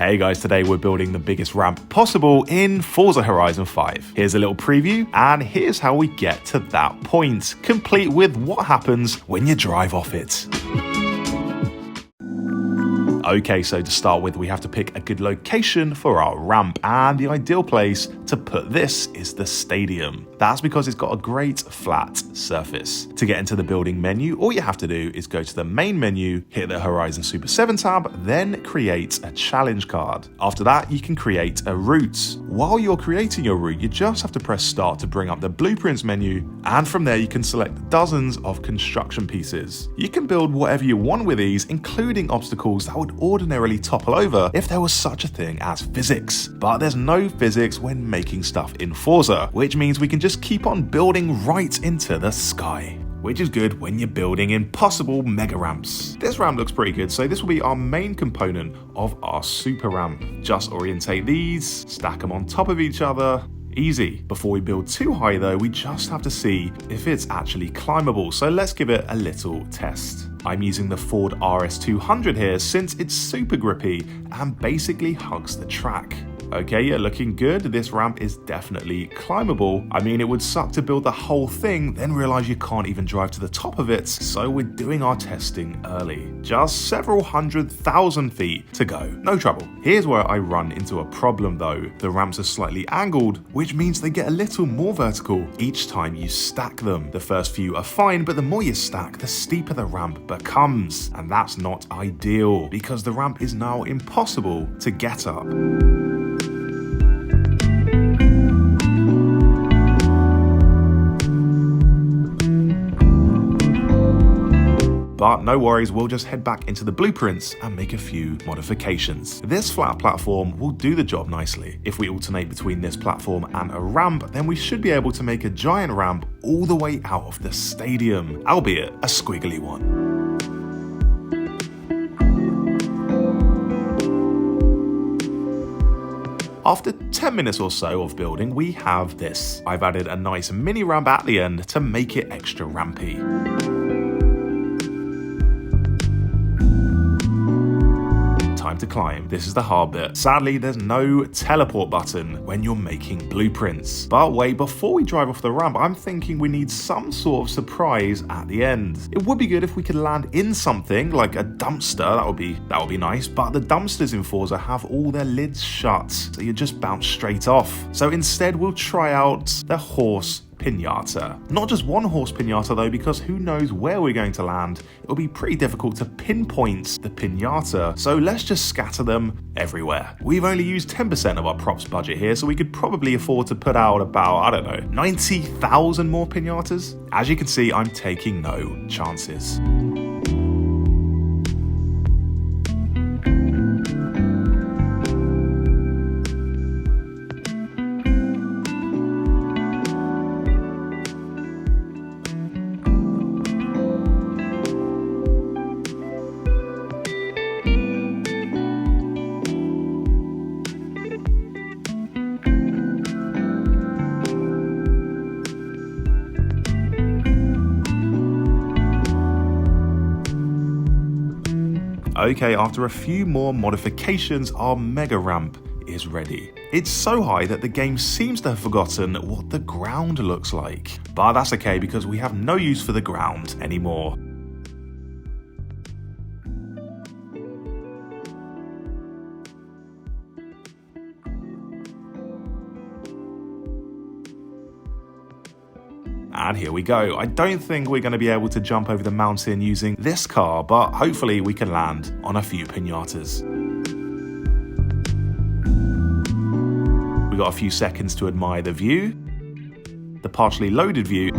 Hey guys, today we're building the biggest ramp possible in Forza Horizon 5. Here's a little preview, and here's how we get to that point, complete with what happens when you drive off it. Okay, so to start with, we have to pick a good location for our ramp, and the ideal place to put this is the stadium. That's because it's got a great flat surface. To get into the building menu, all you have to do is go to the main menu, hit the Horizon Super 7 tab, then create a challenge card. After that, you can create a route. While you're creating your route, you just have to press start to bring up the blueprints menu, and from there you can select dozens of construction pieces. You can build whatever you want with these, including obstacles that would ordinarily topple over if there was such a thing as physics. But there's no physics when making stuff in Forza, which means we can just keep on building right into the sky, which is good when you're building impossible mega ramps. This ramp looks pretty good, so this will be our main component of our super ramp. Just orientate these, stack them on top of each other. Easy. Before we build too high though, we just have to see if it's actually climbable, so let's give it a little test. I'm using the Ford RS200 here since it's super grippy and basically hugs the track. Okay, yeah, looking good. This ramp is definitely climbable. I mean, it would suck to build the whole thing, then realize you can't even drive to the top of it, so we're doing our testing early. Just several 100,000 feet to go. No trouble. Here's where I run into a problem though. The ramps are slightly angled, which means they get a little more vertical each time you stack them. The first few are fine, but the more you stack, the steeper the ramp becomes. And that's not ideal, because the ramp is now impossible to get up. But no worries, we'll just head back into the blueprints and make a few modifications. This flat platform will do the job nicely. If we alternate between this platform and a ramp, then we should be able to make a giant ramp all the way out of the stadium, albeit a squiggly one. After 10 minutes or so of building, we have this. I've added a nice mini ramp at the end to make it extra rampy. Time to climb. This is the hard bit. Sadly, there's no teleport button when you're making blueprints. But wait, before we drive off the ramp, I'm thinking we need some sort of surprise at the end. It would be good if we could land in something like a dumpster. That would be nice. But the dumpsters in Forza have all their lids shut, so you just bounce straight off. So instead, we'll try out the horse pinata. Not just one horse pinata though, because who knows where we're going to land. It'll be pretty difficult to pinpoint the pinata, so let's just scatter them everywhere. We've only used 10% of our props budget here, so we could probably afford to put out about, I don't know, 90,000 more pinatas. As you can see, I'm taking no chances. Okay, after a few more modifications, our mega ramp is ready. It's so high that the game seems to have forgotten what the ground looks like. But that's okay, because we have no use for the ground anymore. And here we go. I don't think we're going to be able to jump over the mountain using this car, but hopefully we can land on a few pinatas. We got a few seconds to admire the view, the partially loaded view.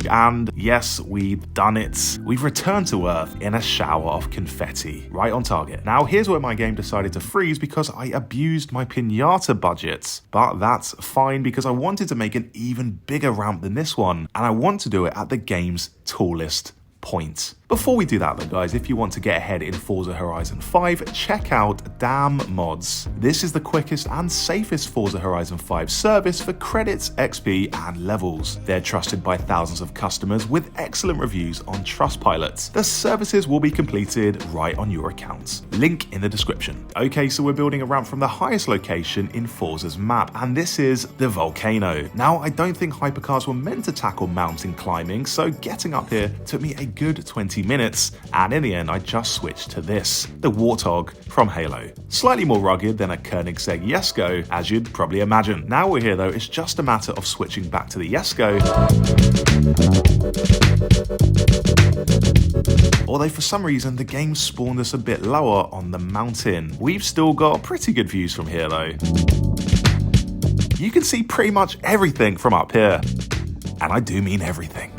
And yes, we've done it. We've returned to Earth in a shower of confetti, right on target. Now here's where my game decided to freeze because I abused my pinata budget. But that's fine because I wanted to make an even bigger ramp than this one, and I want to do it at the game's tallest point. Before we do that though guys, if you want to get ahead in Forza Horizon 5, check out DamnModz. This is the quickest and safest Forza Horizon 5 service for credits, XP and levels. They're trusted by thousands of customers with excellent reviews on Trustpilot. The services will be completed right on your account. Link in the description. Okay, so we're building a ramp from the highest location in Forza's map, and this is the volcano. Now, I don't think hypercars were meant to tackle mountain climbing, so getting up here took me a good 20 minutes, and in the end I just switched to this, the Warthog from Halo. Slightly more rugged than a Koenigsegg Jesko, as you'd probably imagine. Now we're here though, it's just a matter of switching back to the Jesko. Although for some reason the game spawned us a bit lower on the mountain. We've still got pretty good views from here though. You can see pretty much everything from up here, and I do mean everything.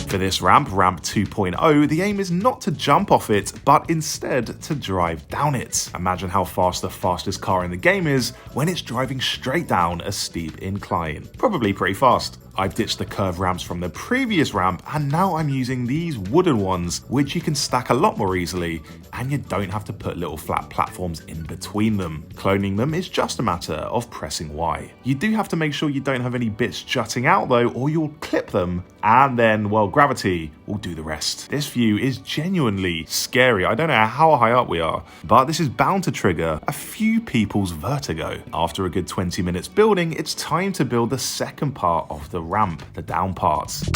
For this ramp, Ramp 2.0, the aim is not to jump off it, but instead to drive down it. Imagine how fast the fastest car in the game is when it's driving straight down a steep incline. Probably pretty fast. I've ditched the curved ramps from the previous ramp, and now I'm using these wooden ones, which you can stack a lot more easily, and you don't have to put little flat platforms in between them. Cloning them is just a matter of pressing Y. You do have to make sure you don't have any bits jutting out though, or you'll clip them, and then, well, gravity will do the rest. This view is genuinely scary. I don't know how high up we are, but this is bound to trigger a few people's vertigo. After a good 20 minutes building, it's time to build the second part of the ramp, the down parts.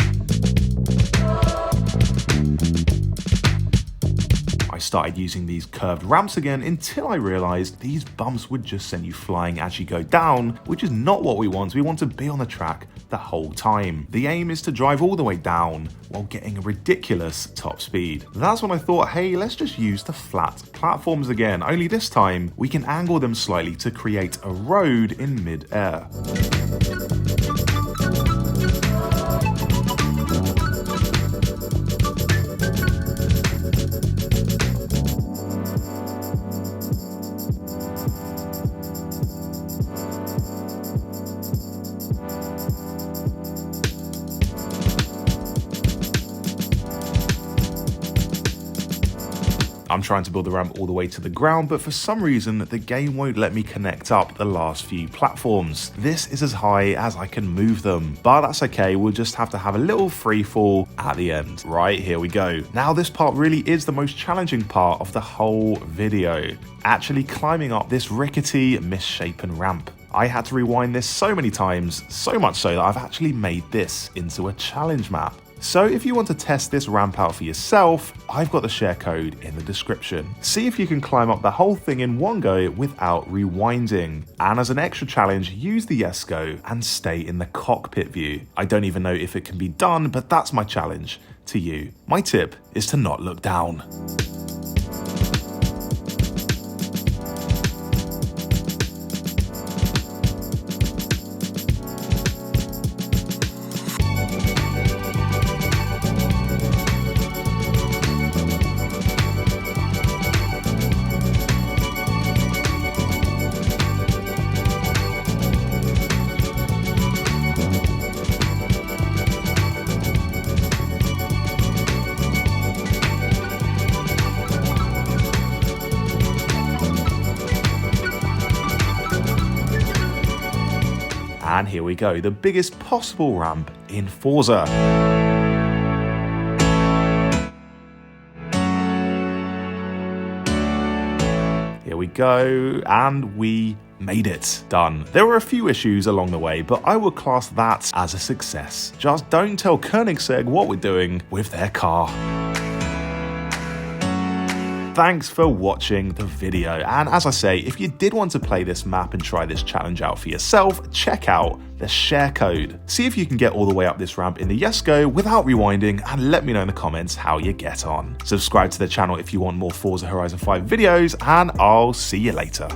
I started using these curved ramps again until I realized these bumps would just send you flying as you go down, which is not what we want. We want to be on the track the whole time. The aim is to drive all the way down while getting a ridiculous top speed. That's when I thought, hey, let's just use the flat platforms again, only this time we can angle them slightly to create a road in mid-air. I'm trying to build the ramp all the way to the ground, but for some reason the game won't let me connect up the last few platforms. This is as high as I can move them, but that's okay, we'll just have to have a little free fall at the end. Right, here we go. Now this part really is the most challenging part of the whole video, actually climbing up this rickety, misshapen ramp. I had to rewind this so many times, so much so that I've actually made this into a challenge map. So if you want to test this ramp out for yourself, I've got the share code in the description. See if you can climb up the whole thing in one go without rewinding. And as an extra challenge, use the Jesko and stay in the cockpit view. I don't even know if it can be done, but that's my challenge to you. My tip is to not look down. And here we go, the biggest possible ramp in Forza. Here we go, and we made it. Done. There were a few issues along the way, but I would class that as a success. Just don't tell Koenigsegg what we're doing with their car. Thanks for watching the video, and as I say, if you did want to play this map and try this challenge out for yourself, check out the share code. See if you can get all the way up this ramp in the Jesko without rewinding, and let me know in the comments how you get on. Subscribe to the channel if you want more Forza Horizon 5 videos, and I'll see you later.